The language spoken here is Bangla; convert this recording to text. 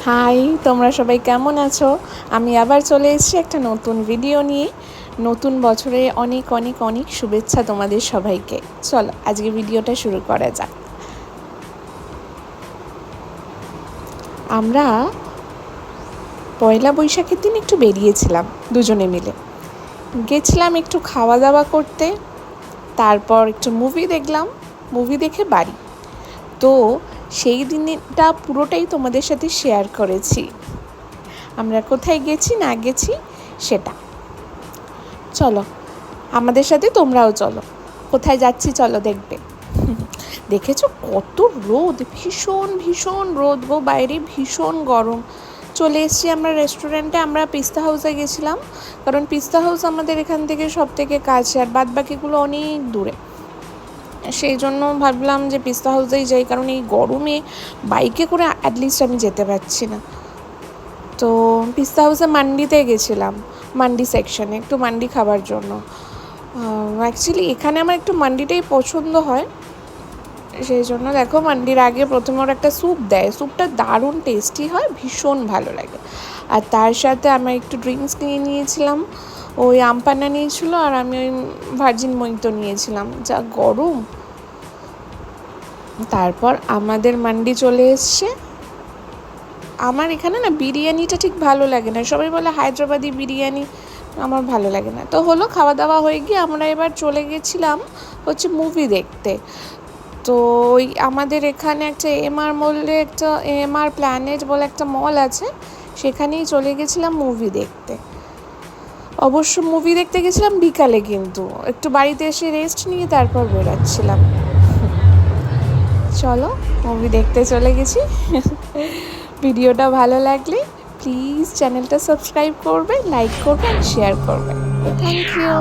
হাই, তোমরা সবাই কেমন আছো? আমি আবার চলে এসেছি একটা নতুন ভিডিও নিয়ে। নতুন বছরে অনেক অনেক অনেক শুভেচ্ছা তোমাদের সবাইকে। চলো আজকে ভিডিওটা শুরু করা যাক। আমরা পয়লা বৈশাখের দিন একটু বেরিয়েছিলাম দুজনে মিলে। গেছিলাম একটু খাওয়া দাওয়া করতে, তারপর একটু মুভি দেখলাম, মুভি দেখে বাড়ি। তো সেই দিনটা পুরোটাই তোমাদের সাথে শেয়ার করেছি। আমরা কোথায় গেছি না গেছি সেটা। চলো আমাদের সাথে তোমরাও চলো, কোথায় যাচ্ছি চলো দেখবে। দেখেছো কত রোদ, ভীষণ ভীষণ রোদ গো, বাইরে ভীষণ গরম। চলে এসেছি আমরা রেস্টুরেন্টে। আমরা পিস্তা হাউসে গেছিলাম, কারণ পিস্তা হাউস আমাদের এখান থেকে সব থেকে কাছে, আর বাদ বাকিগুলো অনেক দূরে। সেই জন্য ভাবলাম যে পিস্তা হাউসেই যাই, কারণ এই গরমে বাইকে করে অ্যাটলিস্ট আমি যেতে পারছি না। তো পিস্তা হাউসে মান্ডিতে গেছিলাম, মান্ডি সেকশানে একটু মান্ডি খাবার জন্য। অ্যাকচুয়ালি এখানে আমার একটু মান্ডিটাই পছন্দ হয়, সেই জন্য দেখো মান্ডির আগে প্রথমে ওরা একটা স্যুপ দেয়, স্যুপটা দারুণ টেস্টি হয়, ভীষণ ভালো লাগে। আর তার সাথে আমরা একটু ড্রিঙ্কস নিয়ে নিয়েছিলাম, ওই আমপান্না নিয়েছিল আর আমি ওই ভার্জিন মইতো নিয়েছিলাম। যা গরম। তারপর আমাদের মান্ডি চলে এসছে। আমার এখানে না বিরিয়ানিটা ঠিক ভালো লাগে না, সবাই বলে হায়দ্রাবাদি বিরিয়ানি, আমার ভালো লাগে না। তো হলো, খাওয়া দাওয়া হয়ে গিয়ে আমরা এবার চলে গেছিলাম হচ্ছে মুভি দেখতে। তো ওই আমাদের এখানে একটা এমআর মলে, একটা এমআর প্ল্যানেট বলে একটা মল আছে, সেখানেই চলে গেছিলাম মুভি দেখতে। অবশ্য মুভি দেখতে গেছিলাম বিকালে, কিন্তু একটু বাড়িতে এসে রেস্ট নিয়ে তারপর বেরোচ্ছিলাম। চলো মুভি দেখতে চলে গেছি। ভিডিওটা ভালো লাগলে প্লিজ চ্যানেলটা সাবস্ক্রাইব করবে, লাইক করবে আর শেয়ার করবে। Thank you.